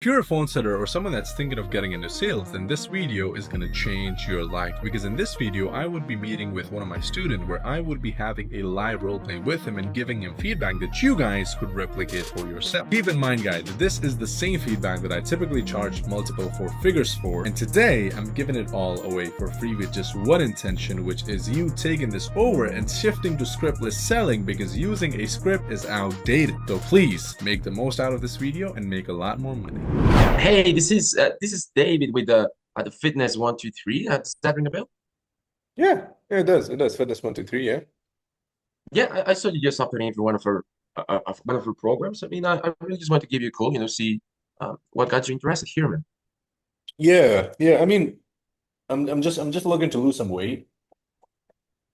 If you're a phone setter or someone that's thinking of getting into sales, then this video is going to change your life, because in this video I would be meeting with one of my students where I would be having a live role play with him and giving him feedback that you guys could replicate for yourself. Keep in mind, guys, that this is the same feedback that I typically charge multiple four figures for, and today I'm giving it all away for free with just one intention, which is you taking this over and shifting to scriptless selling, because using a script is outdated. So please make the most out of this video and make a lot more money. Hey, this is David with the Fitness 123. Does that ring a bell? Yeah, it does. It does. Fitness 123, yeah. Yeah, I saw you just operating for one of our programs. I mean, I really just want to give you a call, see what got you interested here, man. Yeah. I mean, I'm just looking to lose some weight,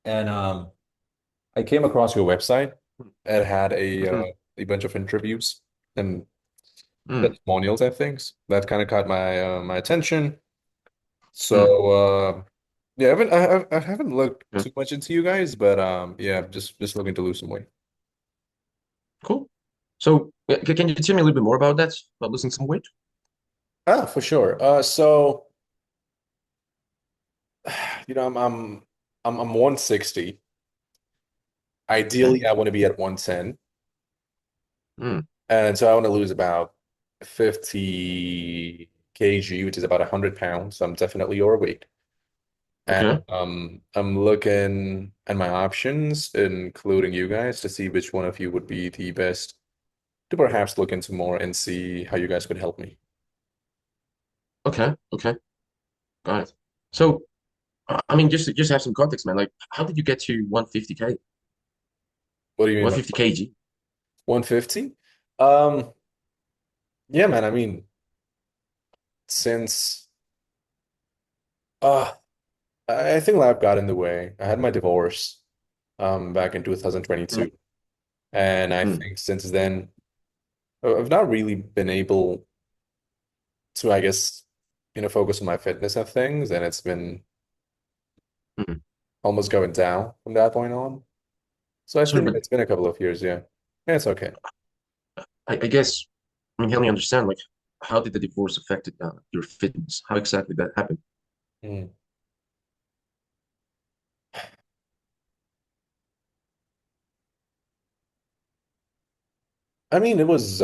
and I came across your website. It had Mm-hmm. a bunch of interviews and Mm, testimonials and things that kind of caught my attention. mm, So yeah, I haven't looked yeah. too much into you guys, but yeah, just looking to lose some weight. Cool. So, can you tell me a little bit more about that, about losing some weight? Ah, for sure. So I'm 160. Okay. Ideally, I want to be at 110. Mm, And so I want to lose about 50 kg, which is about 100 pounds. So I'm definitely overweight. And okay. I'm looking at my options, including you guys, to see which one of you would be the best to perhaps look into more and see how you guys could help me. Okay. Okay. Got it. So, I mean, just have some context, man. Like, how did you get to 150K? What do you mean by 150 kg? 150? Yeah, man. I mean, since uh I think life got in the way. I had my divorce back in 2022. And I Mm, think since then, I've not really been able to, I guess, focus on my fitness and things, and it's been mm. almost going down from that point on. So Sorry, but it's been a couple of years, yeah. Yeah, it's okay. I guess, I mean, help me understand, like, how did the divorce affect your fitness? How exactly that happened? Mm. I mean, it was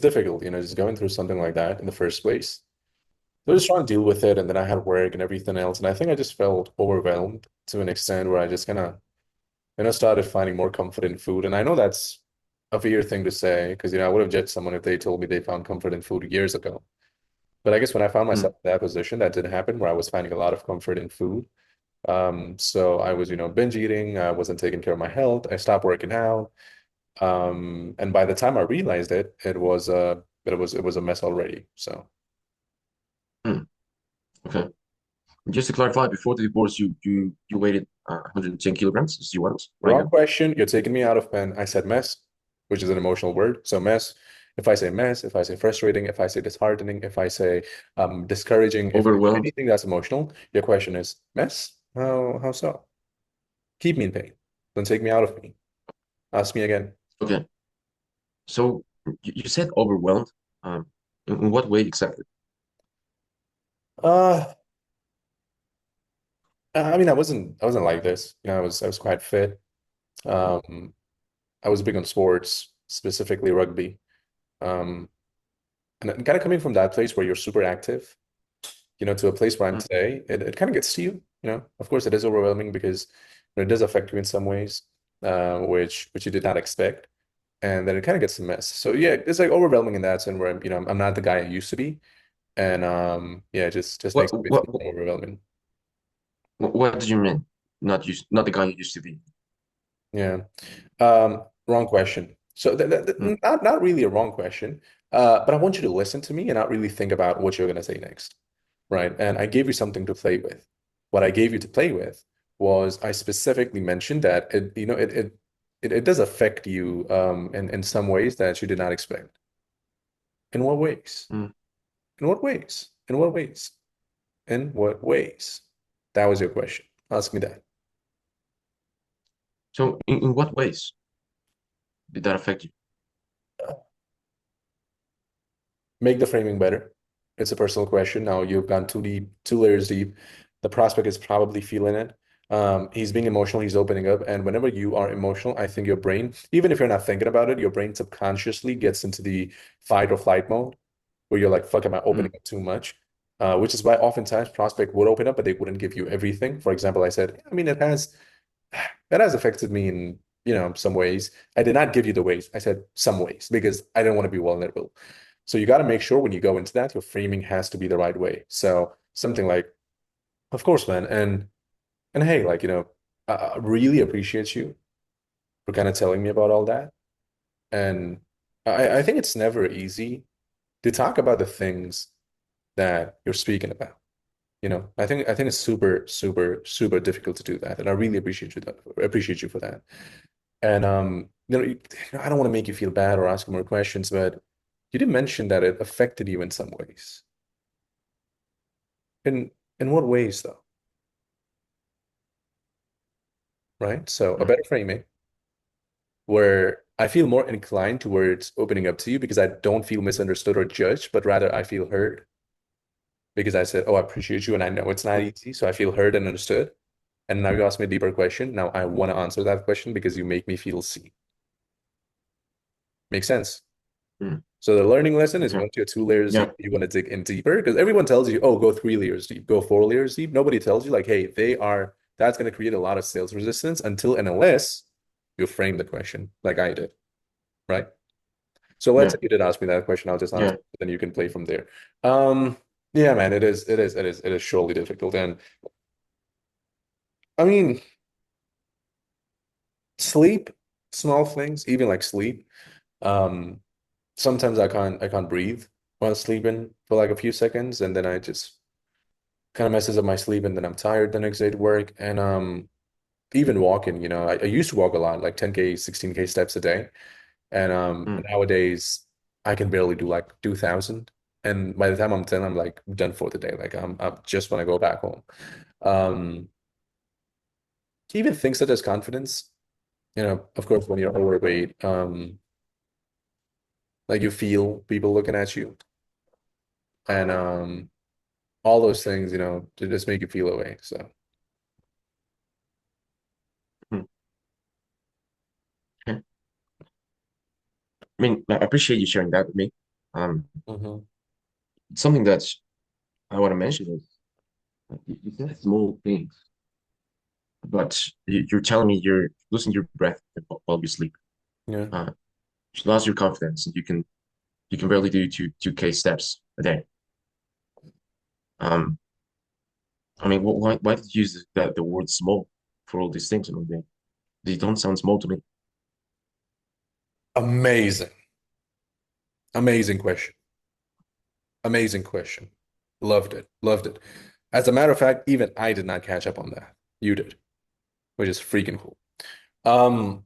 difficult, just going through something like that in the first place. So I was trying to deal with it, and then I had work and everything else, and I think I just felt overwhelmed to an extent where I just kind of, started finding more comfort in food. And I know that's a weird thing to say because, I would have judged someone if they told me they found comfort in food years ago. But I guess when I found Mm. myself in that position, that did happen where I was finding a lot of comfort in food. So I was, binge eating. I wasn't taking care of my health. I stopped working out. And by the time I realized it, it was a mess already. So Mm. Okay. Just to clarify, before the divorce, you weighed 110 kilograms as you was right wrong now. question. You're taking me out of pen. I said mess, which is an emotional word. So mess, if I say frustrating, if I say disheartening, if I say discouraging, if I say Overwhelmed. anything that's emotional, your question is mess? How so? Keep me in pain. Don't take me out of me. Ask me again. Okay. So you said overwhelmed. Um, in what way exactly? Uh, I mean, I wasn't like this. I was quite fit. Um, I was big on sports, specifically rugby. Um, and kind of coming from that place where you're super active, to a place where I'm Mm. today, it kind of gets to you, Of course, it is overwhelming because it does affect you in some ways, which you did not expect, and then it kind of gets a mess. So yeah, it's like overwhelming in that sense where I'm not the guy I used to be, and yeah, it just What makes what everything more overwhelming. what did you mean? Not the guy you used to be. Yeah. Wrong question. So Mm. not really a wrong question, but I want you to listen to me and not really think about what you're gonna say next, right? And I gave you something to play with. What I gave you to play with was I specifically mentioned that it does affect you in some ways that you did not expect. In what ways? Mm. In what ways? In what ways? In what ways? That was your question. Ask me that. So in what ways did that affect you? Make the framing better. It's a personal question. Now you've gone too deep, 2 layers deep. The prospect is probably feeling it. He's being emotional, he's opening up. And whenever you are emotional, I think your brain, even if you're not thinking about it, your brain subconsciously gets into the fight or flight mode where you're like, fuck, am I opening Mm, up too much? Which is why oftentimes prospect would open up, but they wouldn't give you everything. For example, I said, I mean, it has affected me in, some ways. I did not give you the ways. I said some ways because I didn't want to be vulnerable. So you got to make sure when you go into that, your framing has to be the right way. So something like, of course, man, and hey, like, I really appreciate you for kind of telling me about all that. And I think it's never easy to talk about the things that you're speaking about. I think it's super, super, super difficult to do that. And I really appreciate you for that. And I don't want to make you feel bad or ask more questions, but you did mention that it affected you in some ways. In what ways though? Right? So a mm, better framing where I feel more inclined towards opening up to you because I don't feel misunderstood or judged, but rather I feel heard because I said, "Oh, I appreciate you, and I know it's not mm, easy, so I feel heard and understood." And now you ask me a deeper question. Now I want to answer that question because you make me feel seen. Makes sense? mm. So the learning lesson is Okay. once you're 2 layers Yeah. deep, you want to dig in deeper because everyone tells you, oh, go 3 layers deep, go 4 layers deep. Nobody tells you like, hey, that's going to create a lot of sales resistance until and unless you frame the question like I did, right? So let's Yeah. say you did ask me that question, I'll just answer Yeah. it, then you can play from there. Um, yeah, man, it is surely difficult. And I mean, sleep, small things, even like sleep. Um, Sometimes I can't breathe while sleeping for like a few seconds, and then I just kind of messes up my sleep, and then I'm tired the next day at work. And even walking, I used to walk a lot, like 10K, 16K steps a day. And Mm, nowadays I can barely do like 2,000. And by the time I'm done, I'm like done for the day. Like I just want to go back home. Um, Even things such as confidence, of course, when you're overweight, like you feel people looking at you, and all those things, to just make you feel away. So, mm. Okay. I mean, I appreciate you sharing that with me. Um, hmm Something that I want to mention is you said small things, but you're telling me you're losing your breath while you sleep. yeah. Uh, you lost your confidence, and you can barely do two K steps a day. Um, I mean, why did you use the word small for all these things? I mean, they don't sound small to me. Amazing. Amazing question. Amazing question. Loved it. Loved it. As a matter of fact, even I did not catch up on that. You did, which is freaking cool. Um,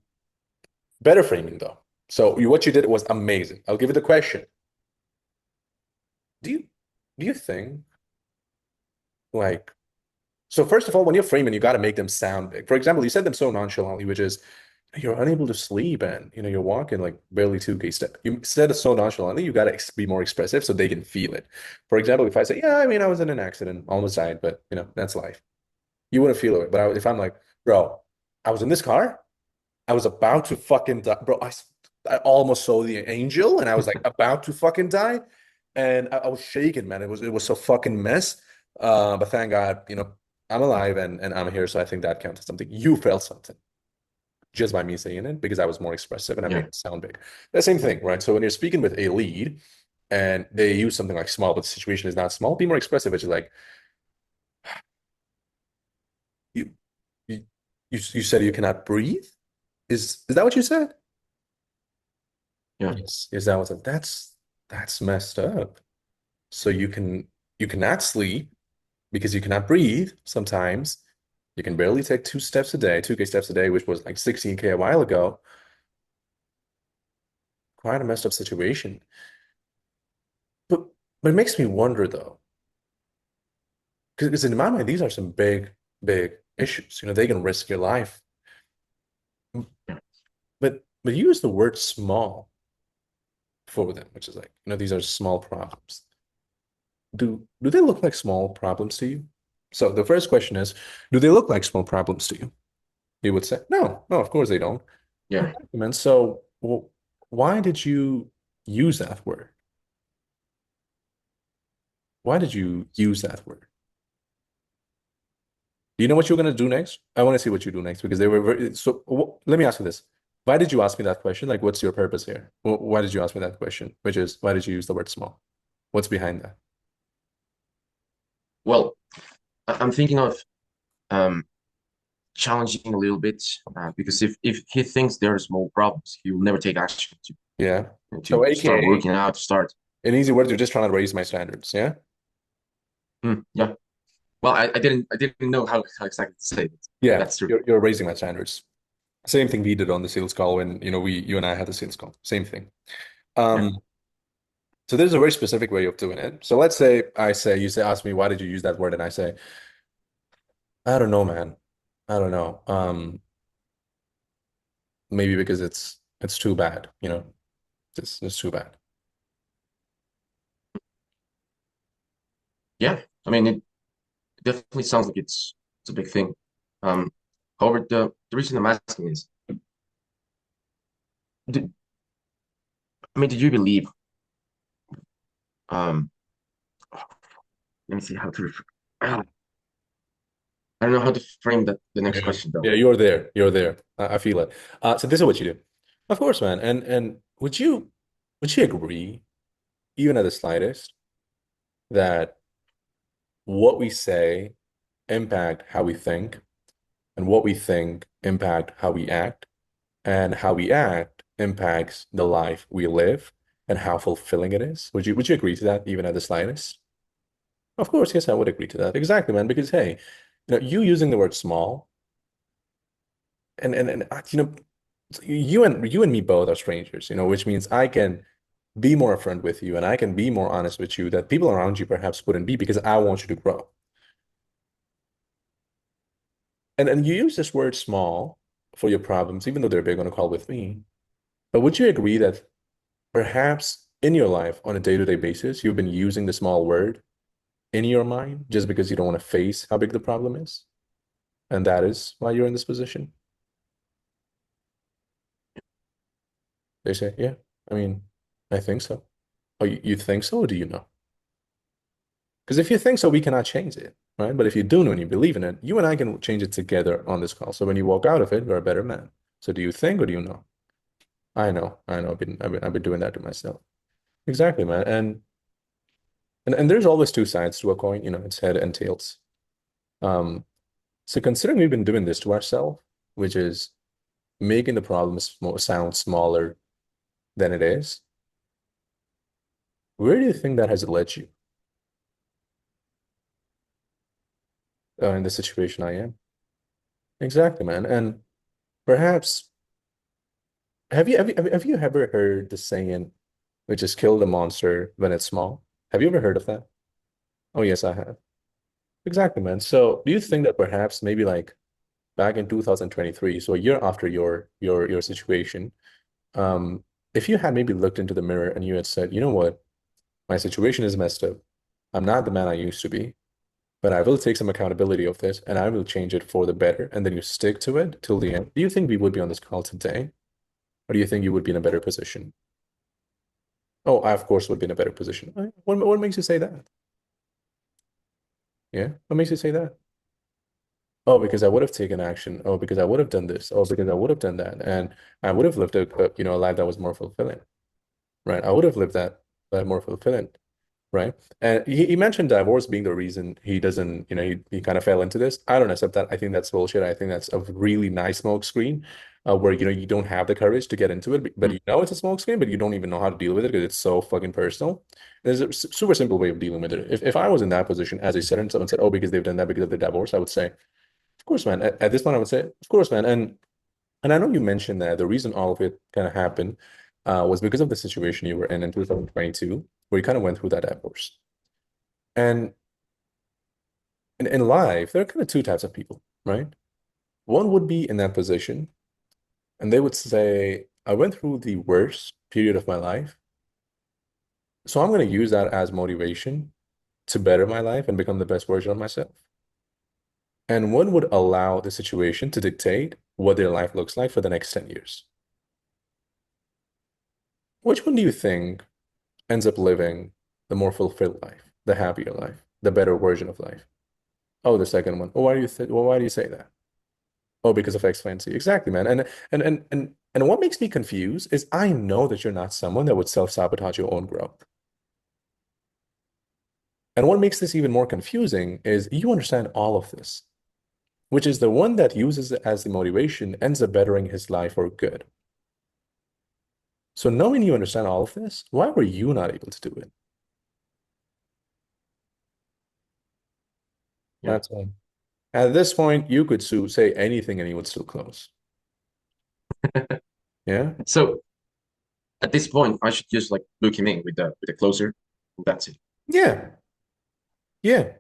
Better framing though. So what you did was amazing. I'll give you the question. Do you do you think like so first of all, when you're framing, you got to make them sound big. For example, you said them so nonchalantly, which is you're unable to sleep and you're walking like barely 2K step. You said it so nonchalantly, you got to be more expressive so they can feel it. For example, if I say, yeah, I mean, I was in an accident, almost died, but that's life. You wouldn't feel it. But if I'm like, bro, I was in this car, I was about to fucking die, bro. I almost saw the angel, and I was like about to fucking die, and I was shaking, man. It was so fucking mess. But thank God, I'm alive and I'm here, so I think that counts as something. You felt something just by me saying it because I was more expressive and I made Yeah, it sound big. The same thing, right? So when you're speaking with a lead and they use something like small, but the situation is not small, be more expressive. Which is like you, you said you cannot breathe. Is that what you said? yeah. Yes, yes, that was it. That's messed up. So you cannot sleep because you cannot breathe sometimes. You can barely take 2 steps a day, 2K steps a day, which was like 16K a while ago. Quite a messed up situation. But but it makes me wonder though, because in my mind, these are some big, big issues. They can risk your life. Yeah. But you use the word small. for them, which is like, these are small problems. Do they look like small problems to you? So the first question is, do they look like small problems to you? You would say, no, no, of course they don't. Yeah. Okay, man. So why did you use that word? Why did you use that word? Do you know what you're gonna do next? I want to see what you do next because they were very, so. Let me ask you this: why did you ask me that question? Like, what's your purpose here? Why did you ask me that question? Which is, why did you use the word small? What's behind that? Well, I'm thinking of um, challenging a little bit because if he thinks there are small problems, he will never take action Yeah. to So, start AKA, working out, to start. in easy words, you're just trying to raise my standards. Yeah. Yeah. Well, I didn't know how exactly to say it, but Yeah. that's true. You're raising my standards. Same thing we did on the sales call when you and I had the sales call. Same thing. Yeah. Um, so there's a very specific way of doing it. So let's say you say ask me why did you use that word, and I say I don't know, man. I don't know. Maybe because it's too bad. It's too bad. Yeah. I mean, it definitely sounds like it's a big thing. Um, However, the reason I'm asking is, did, I mean, did you believe? Um, Let me see how to. I don't know how to frame the next Yeah. question though. Yeah, you're there. You're there. I feel it. So this is what you do. Of course, man. And would you agree, even at the slightest, that what we say impact how we think, and what we think impact how we act, and how we act impacts the life we live and how fulfilling it is? Would you agree to that, even at the slightest? Of course, yes, I would agree to that. Exactly, man. Because hey, you using the word small and you and me both are strangers, which means I can be more upfront with you and I can be more honest with you that people around you perhaps wouldn't be because I want you to grow. And you use this word small for your problems, even though they're big on a call with me. But would you agree that perhaps in your life on a day-to-day basis, you've been using the small word in your mind just because you don't want to face how big the problem is? And that is why you're in this position? They say, yeah, I mean, I think so. Oh, you think so, or do you know? Because if you think so, we cannot change it, right? But if you do know and you believe in it, you and I can change it together on this call. So when you walk out of it, you're a better man. So do you think or do you know? I know, I know. I've been doing that to myself. Exactly, man. And there's always two sides to a coin. It's head and tails. Um, so considering we've been doing this to ourselves, which is making the problem sound smaller than it is, where do you think that has led you in the situation I am? Exactly, man. And perhaps have you ever heard the saying, which is kill the monster when it's small? Have you ever heard of that? Oh, yes, I have. Exactly, man. So do you think that perhaps maybe like back in 2023, so a year after your situation, um, if you had maybe looked into the mirror and you had said, you know what, my situation is messed up. I'm not the man I used to be, but I will take some accountability of this and I will change it for the better. And then you stick to it till the end. Do you think we would be on this call today? Or do you think you would be in a better position? Oh, I, of course, would be in a better position. What makes you say that? Yeah. What makes you say that? Oh, because I would have taken action. Oh, because I would have done this. Oh, because I would have done that. And I would have lived a life that was more fulfilling, right? I would have lived that life more fulfilling, right? And he mentioned divorce being the reason he doesn't, he kind of fell into this. I don't accept that. I think that's bullshit. I think that's a really nice smoke screen where, you don't have the courage to get into it, but Mm. you know it's a smoke screen, but you don't even know how to deal with it because it's so fucking personal. There's a super simple way of dealing with it. If I was in that position, as I said, and someone said, oh, because they've done that because of the divorce, I would say, of course, man. At this point, I would say, of course, man. And I know you mentioned that the reason all of it kind of happened was because of the situation you were in 2022, where you kind of went through that divorce. And in life, there are kind of two types of people, right? One would be in that position, and they would say, I went through the worst period of my life, So I'm going to use that as motivation to better my life and become the best version of myself. And one would allow the situation to dictate what their life looks like for the next 10 years. Which one do you think ends up living the more fulfilled life, the happier life, the better version of life? Oh, the second one. Oh, why do you say that? Oh, because of X, Y, and Z. Exactly, man. And what makes me confused is I know that you're not someone that would self-sabotage your own growth. And what makes this even more confusing is you understand all of this, which is the one that uses it as the motivation ends up bettering his life for good. So knowing you understand all of this, why were you not able to do it? Yeah. That's all. At this point, you could say anything and he would still close. Yeah? So at this point, I should just like book him in with the closer. That's it. Yeah. Yeah.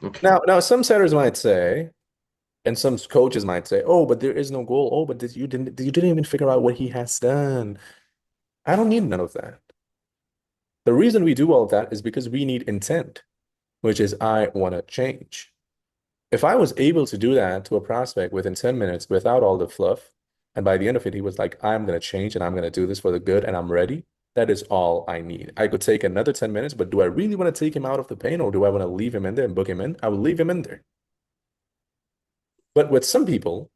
Okay. Now some setters might say, and some coaches might say, "Oh, but there is no goal. Oh, but you didn't even figure out what he has done." I don't need none of that. The reason we do all of that is because we need intent, which is I want to change. If I was able to do that to a prospect within 10 minutes without all the fluff, and by the end of it, he was like, I'm going to change and I'm going to do this for the good and I'm ready, that is all I need. I could take another 10 minutes, but do I really want to take him out of the pain or do I want to leave him in there and book him in? I will leave him in there. But with some people,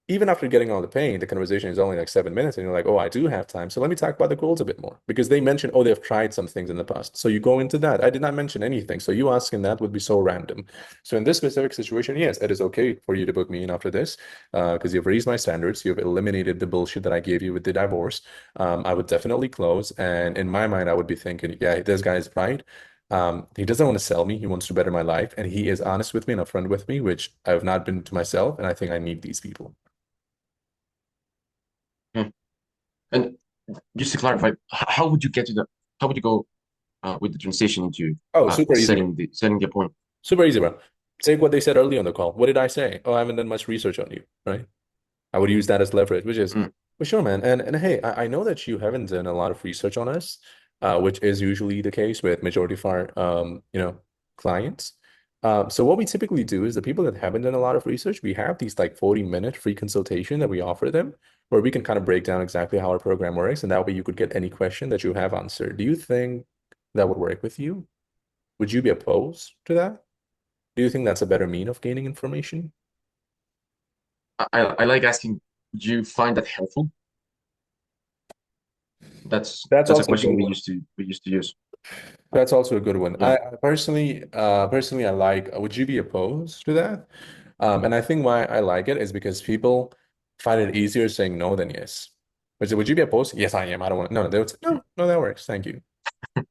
even after getting all the pain, the conversation is only like 7 minutes, and you're like, oh, I do have time. So let me talk about the goals a bit more because they mentioned, oh, they've tried some things in the past. So you go into that. I did not mention anything. So you asking that would be so random. So in this specific situation, yes, it is okay for you to book me in after this because you've raised my standards. You've eliminated the bullshit that I gave you with the divorce. I would definitely close. And in my mind, I would be thinking, yeah, this guy is right. He doesn't want to sell me. He wants to better my life. And he is honest with me and upfront with me, which I have not been to myself. And I think I need these people. Yeah. And just to clarify, how would you get to the how would you go with the transition into Oh, super easy, bro. setting the appointment? Super easy, bro. Take what they said early on the call. What did I say? Oh, I haven't done much research on you, right? I would use that as leverage, which is Mm, for sure, man. And hey, I know that you haven't done a lot of research on us, which is usually the case with majority of our clients. So what we typically do is the people that haven't done a lot of research, we have these like 40-minute free consultation that we offer them, where we can kind of break down exactly how our program works, and that way you could get any question that you have answered. Do you think that would work with you? Would you be opposed to that? Do you think that's a better mean of gaining information? I like asking, do you find that helpful? That's That's a also a question good one. we used to use. That's also a good one. Yeah. I personally, I like. Would you be opposed to that? And I think why I like it is because people find it easier saying no than yes. Would you be opposed? Yes, I am. I don't want to. No, they would say, no, no, that works. Thank you.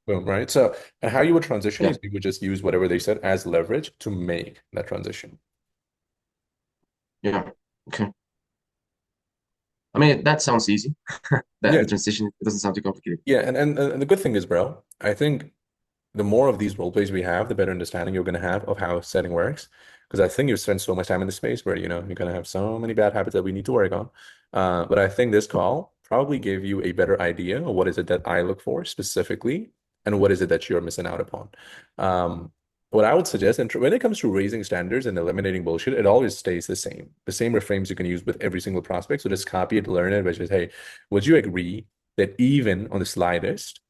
Boom, right? So, and how you would transition Yeah. is you would just use whatever they said as leverage to make that transition. Yeah. Okay. I mean, that sounds easy. That Yeah, the transition it doesn't sound too complicated. yeah, and the good thing is, bro, I think the more of these role plays we have, the better understanding you're going to have of how setting works. Because I think you've spent so much time in the space where, you're going to have so many bad habits that we need to work on. But I think this call probably gave you a better idea of what is it that I look for specifically and what is it that you're missing out upon. Um, what I would suggest, and when it comes to raising standards and eliminating bullshit, it always stays the same. The same reframes you can use with every single prospect. So just copy it, learn it, which is, hey, would you agree that even on the slightest,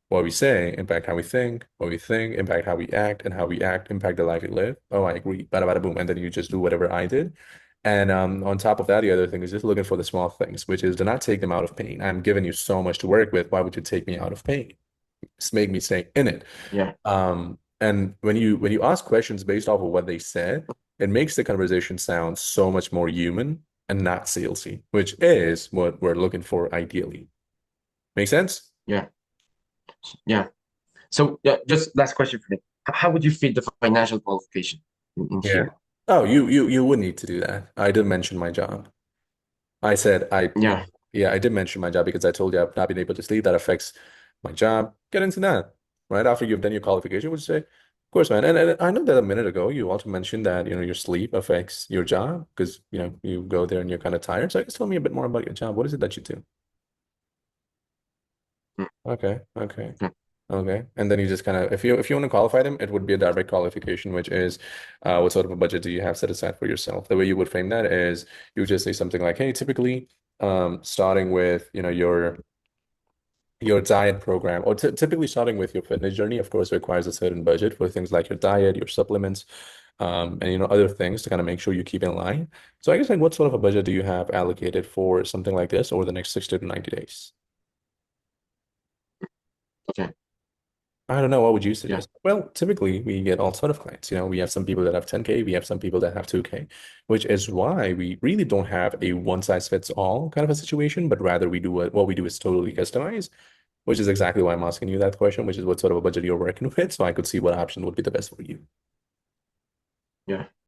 what we say impact how we think, what we think impact how we act, and how we act impact the life we live. Oh, I agree. Bada bada boom. And then you just do whatever I did. And on top of that, the other thing is just looking for the small things, which is do not take them out of pain. I'm giving you so much to work with. Why would you take me out of pain? Just make me stay in it. Yeah. And when you ask questions based off of what they said, it makes the conversation sound so much more human and not salesy, which is what we're looking for ideally. Make sense? Yeah. Yeah. So yeah, just last question for me. How would you fit the financial qualification in Yeah. here? Oh, you would need to do that. I did mention my job. I said Yeah. yeah, I did mention my job because I told you I've not been able to sleep. That affects my job. Get into that. Right after you've done your qualification, would you say, of course, man. And I know that a minute ago you also mentioned that, your sleep affects your job because, you go there and you're kind of tired. So I guess tell me a bit more about your job. What is it that you do? Mm, Okay, okay, okay. okay. And then you just kind of, if you want to qualify them, it would be a direct qualification, which is, what sort of a budget do you have set aside for yourself? The way you would frame that is, you would just say something like, hey, typically, starting with, your diet program, or typically starting with your fitness journey, of course, requires a certain budget for things like your diet, your supplements, and other things to kind of make sure you keep in line. So I guess like what sort of a budget do you have allocated for something like this over the next 60 to 90 days? Okay. I don't know. What would you Yeah. suggest? Well, typically we get all sort of clients. We have some people that have 10K, we have some people that have 2K, which is why we really don't have a one size fits all kind of a situation, but rather what we do is totally customized, which is exactly why I'm asking you that question, which is what sort of a budget you're working with, so I could see what option would be the best for you. Yeah.